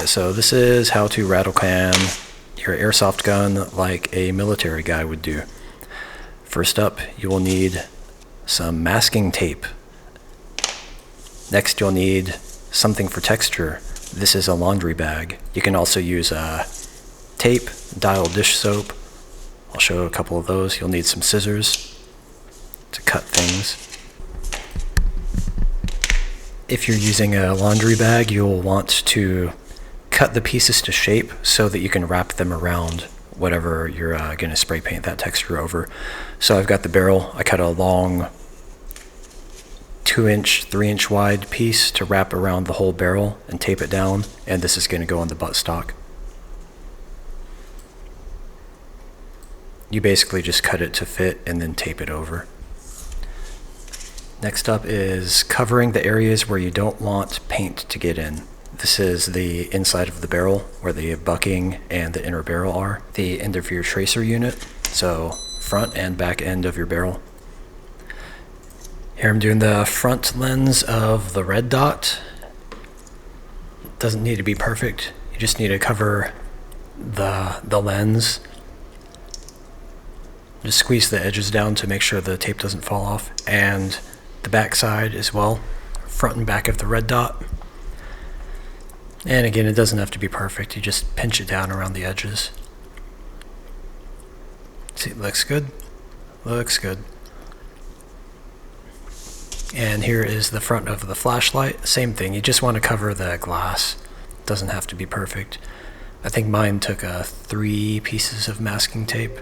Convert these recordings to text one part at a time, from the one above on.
Okay, so this is how to rattlecan your airsoft gun like a military guy would do. First up, you will need some masking tape. Next, you'll need something for texture. This is a laundry bag. You can also use tape, dial dish soap. I'll show a couple of those. You'll need some scissors to cut things. If you're using a laundry bag, you'll want to cut the pieces to shape so that you can wrap them around whatever you're going to spray paint that texture over. So I've got the barrel. I cut a long 2-inch, 3-inch wide piece to wrap around the whole barrel and tape it down, and this is going to go on the buttstock. You basically just cut it to fit and then tape it over. Next up is covering the areas where you don't want paint to get in. This is the inside of the barrel where the bucking and the inner barrel are. The end of your tracer unit, so front and back end of your barrel. Here I'm doing the front lens of the red dot. Doesn't need to be perfect. You just need to cover the lens. Just squeeze the edges down to make sure the tape doesn't fall off, and the back side as well, front and back of the red dot. And again, it doesn't have to be perfect. You just pinch it down around the edges. See, it looks good. Looks good. And here is the front of the flashlight. Same thing. You just want to cover the glass. Doesn't have to be perfect. I think mine took 3 pieces of masking tape.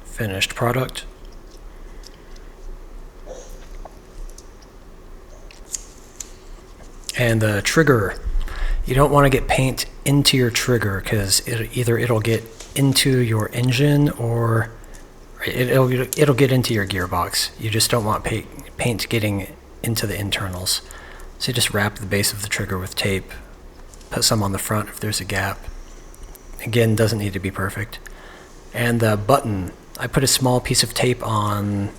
Finished product. And the trigger, you don't want to get paint into your trigger because it'll get into your engine or it'll get into your gearbox. You just don't want paint getting into the internals. So you just wrap the base of the trigger with tape, put some on the front if there's a gap. Again, doesn't need to be perfect. And the button, I put a small piece of tape on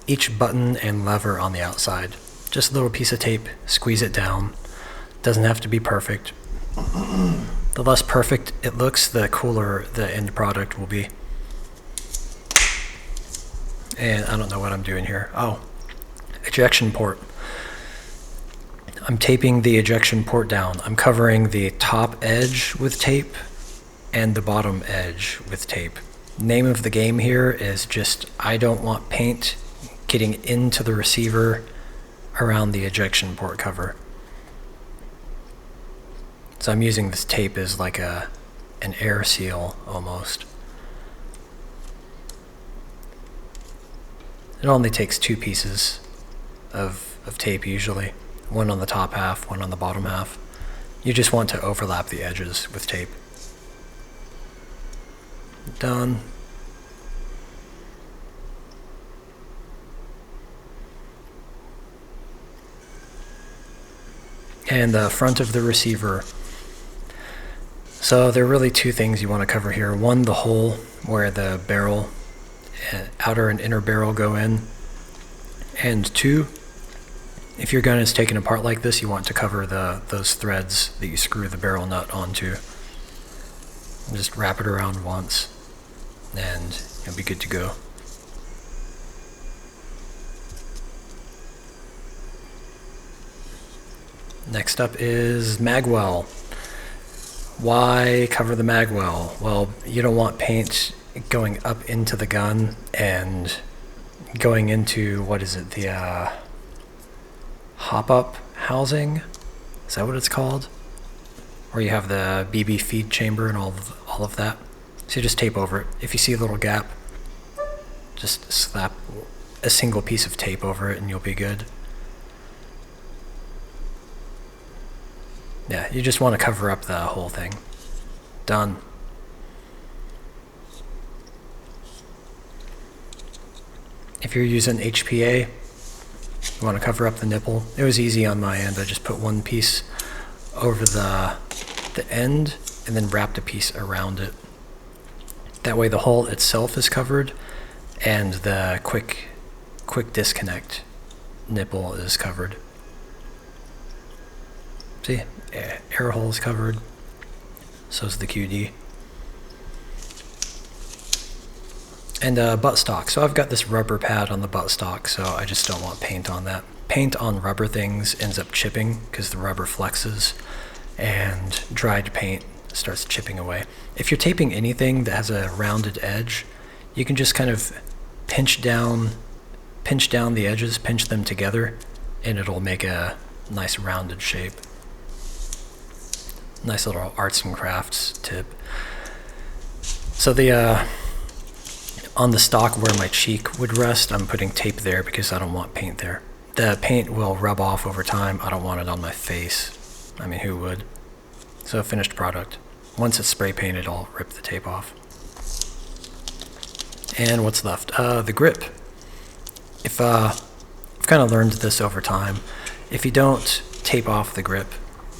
each button and lever on the outside. Just a little piece of tape, squeeze it down. Doesn't have to be perfect. The less perfect it looks, the cooler the end product will be. And I don't know what I'm doing here. Oh, ejection port. I'm taping the ejection port down. I'm covering the top edge with tape and the bottom edge with tape. Name of the game here is just, I don't want paint getting into the receiver around the ejection port cover. So I'm using this tape as like an air seal almost. It only takes 2 pieces of tape usually. One on the top half, one on the bottom half. You just want to overlap the edges with tape. Done. And the front of the receiver. So there are really 2 things you want to cover here. One, the hole where the barrel, outer and inner barrel go in. And 2, if your gun is taken apart like this, you want to cover those threads that you screw the barrel nut onto. And just wrap it around once and you'll be good to go. Next up is magwell. Why cover the magwell? Well, you don't want paint going up into the gun and going into, what is it, the hop-up housing? Is that what it's called? Where you have the BB feed chamber and all of that. So you just tape over it. If you see a little gap, just slap a single piece of tape over it and you'll be good. Yeah, you just want to cover up the whole thing. Done. If you're using HPA, you want to cover up the nipple. It was easy on my end. I just put one piece over the end and then wrapped a piece around it. That way the hole itself is covered and the quick disconnect nipple is covered. See, air hole is covered. So is the QD. And buttstock. So I've got this rubber pad on the buttstock, so I just don't want paint on that. Paint on rubber things ends up chipping because the rubber flexes, and dried paint starts chipping away. If you're taping anything that has a rounded edge, you can just kind of pinch down the edges, pinch them together, and it'll make a nice rounded shape. Nice little arts and crafts tip. So the on the stock where my cheek would rest, I'm putting tape there because I don't want paint there. The paint will rub off over time. I don't want it on my face. I mean, who would? So finished product. Once it's spray painted, I'll rip the tape off. And what's left? The grip. I've kind of learned this over time. If you don't tape off the grip,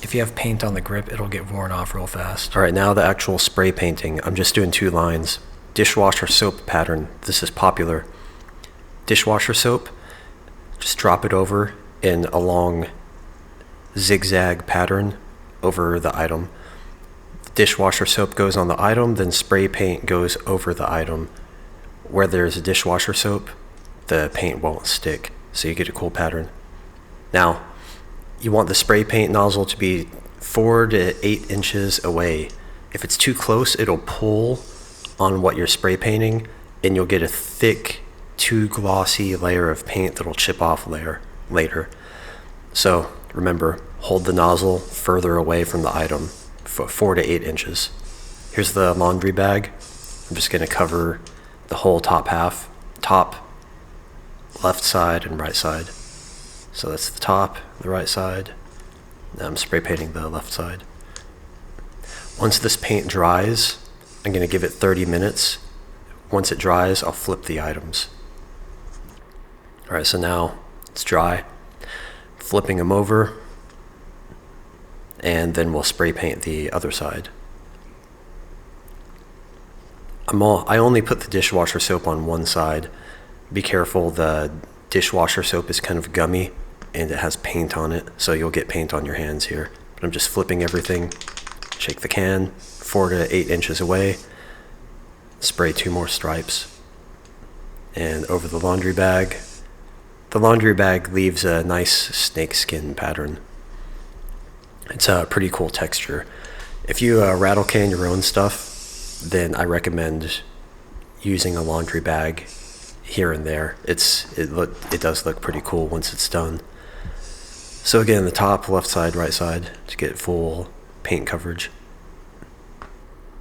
if you have paint on the grip, it'll get worn off real fast. All right, now the actual spray painting. I'm just doing 2 lines. Dishwasher soap pattern. This is popular. Dishwasher soap, just drop it over in a long zigzag pattern over the item. Dishwasher soap goes on the item, then spray paint goes over the item. Where there's a dishwasher soap, the paint won't stick, so you get a cool pattern. Now, you want the spray paint nozzle to be 4 to 8 inches away. If it's too close, it'll pull on what you're spray painting, and you'll get a thick, too glossy layer of paint that'll chip off later. So remember, hold the nozzle further away from the item, 4 to 8 inches. Here's the laundry bag. I'm just going to cover the whole top half, top, left side, and right side. So that's the top, the right side. Now I'm spray painting the left side. Once this paint dries, I'm going to give it 30 minutes. Once it dries, I'll flip the items. All right, so now it's dry. Flipping them over, and then we'll spray paint the other side. I only put the dishwasher soap on one side. Be careful, the dishwasher soap is kind of gummy and it has paint on it, so you'll get paint on your hands here. But I'm just flipping everything. Shake the can 4 to 8 inches away. Spray 2 more stripes. And over the laundry bag. The laundry bag leaves a nice snakeskin pattern. It's a pretty cool texture. If you rattlecan your own stuff, then I recommend using a laundry bag here and there. It does look pretty cool once it's done. So again, the top, left side, right side to get full paint coverage.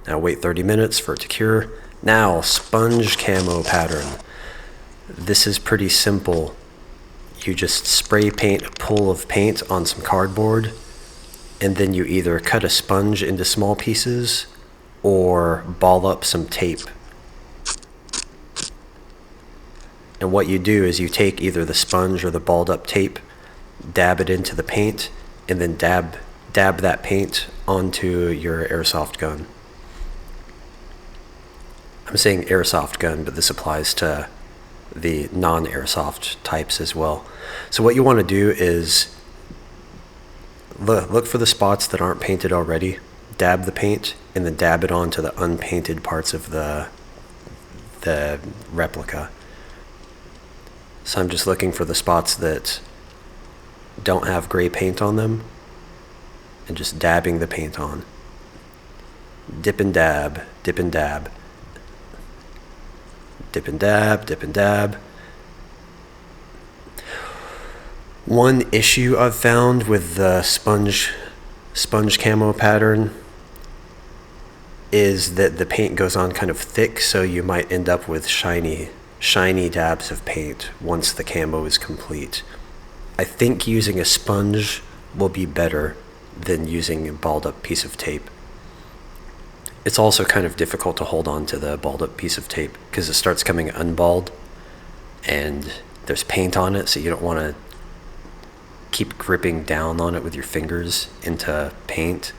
Now wait 30 minutes for it to cure. Now, sponge camo pattern. This is pretty simple. You just spray paint a pool of paint on some cardboard, and then you either cut a sponge into small pieces or ball up some tape. And what you do is you take either the sponge or the balled up tape, dab it into the paint, and then dab that paint onto your airsoft gun. I'm saying airsoft gun, but this applies to the non-airsoft types as well. So what you want to do is look for the spots that aren't painted already, dab the paint, and then dab it onto the unpainted parts of the replica. So I'm just looking for the spots that don't have gray paint on them and just dabbing the paint on. Dip and dab, dip and dab. Dip and dab, dip and dab. One issue I've found with the sponge camo pattern is that the paint goes on kind of thick, so you might end up with shiny dabs of paint once the camo is complete. I think using a sponge will be better than using a balled up piece of tape. It's also kind of difficult to hold on to the balled up piece of tape because it starts coming unballed and there's paint on it, so you don't want to keep gripping down on it with your fingers into a paint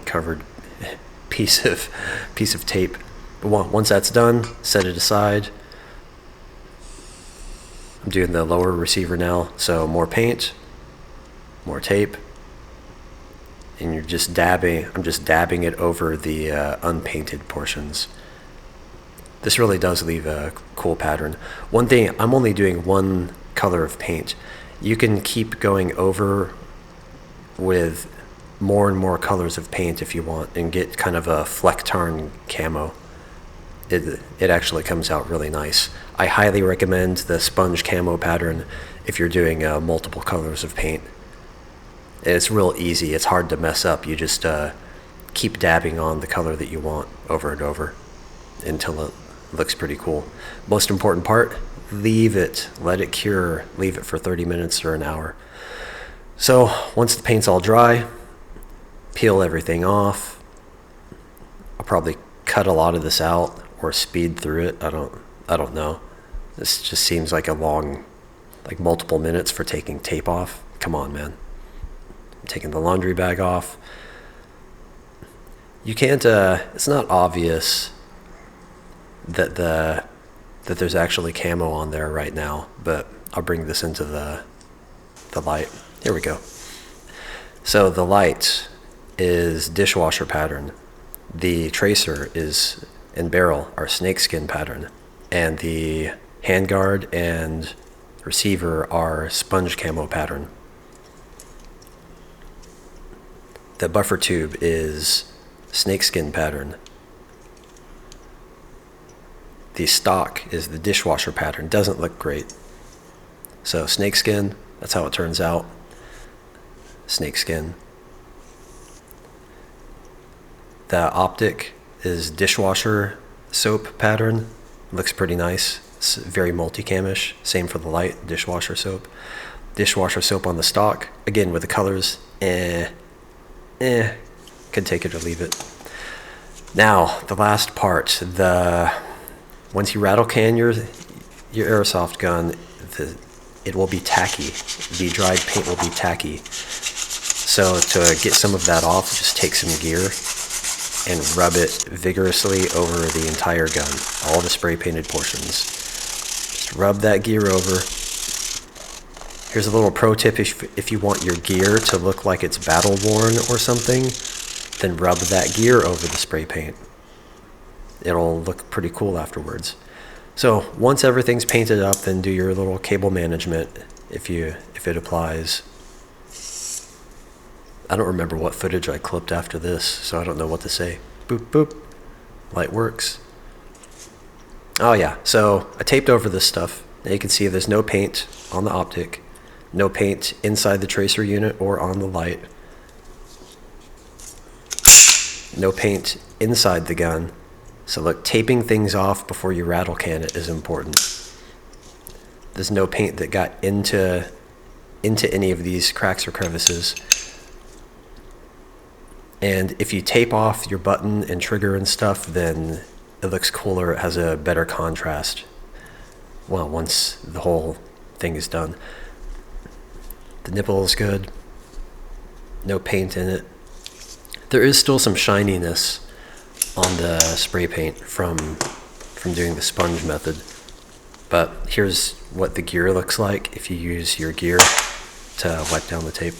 covered piece of tape. But once that's done, set it aside. I'm doing the lower receiver now, so more paint, more tape, and you're just dabbing. I'm just dabbing it over the unpainted portions. This really does leave a cool pattern. One thing, I'm only doing one color of paint. You can keep going over with more and more colors of paint if you want and get kind of a flektarn camo. It actually comes out really nice. I highly recommend the sponge camo pattern if you're doing multiple colors of paint. It's real easy. It's hard to mess up. You just keep dabbing on the color that you want over and over until it looks pretty cool. Most important part, leave it. Let it cure. Leave it for 30 minutes or an hour. So once the paint's all dry, peel everything off. I'll probably cut a lot of this out or speed through it. I don't know. This just seems like a long, like multiple minutes for taking tape off. Come on, man. I'm taking the laundry bag off. You can't, it's not obvious that there's actually camo on there right now, but I'll bring this into the light. Here we go. So the light is dishwasher pattern. The tracer is and barrel are snakeskin pattern, and the handguard and receiver are sponge camo pattern. The buffer tube is snakeskin pattern. The stock is the dishwasher pattern. Doesn't look great. So snakeskin, that's how it turns out. Snakeskin. The optic is dishwasher soap pattern. Looks pretty nice. It's very multicam-ish. Same for the light, dishwasher soap. Dishwasher soap on the stock. Again, with the colors, can take it or leave it. Now, the last part. Once you rattle can your airsoft gun, it will be tacky. The dried paint will be tacky. So to get some of that off, just take some gear and rub it vigorously over the entire gun, all the spray painted portions. Just rub that gear over. Here's a little pro tip: if you want your gear to look like it's battle worn or something, then rub that gear over the spray paint. It'll look pretty cool afterwards. So once everything's painted up, then do your little cable management if it applies. I don't remember what footage I clipped after this, so I don't know what to say. Boop, boop. Light works. Oh yeah, so I taped over this stuff. Now you can see there's no paint on the optic, no paint inside the tracer unit or on the light, no paint inside the gun. So look, taping things off before you rattle can it is important. There's no paint that got into any of these cracks or crevices. And if you tape off your button and trigger and stuff, then it looks cooler. It has a better contrast. Well, once the whole thing is done. The nipple is good. No paint in it. There is still some shininess on the spray paint from doing the sponge method. But here's what the gear looks like if you use your gear to wipe down the tape.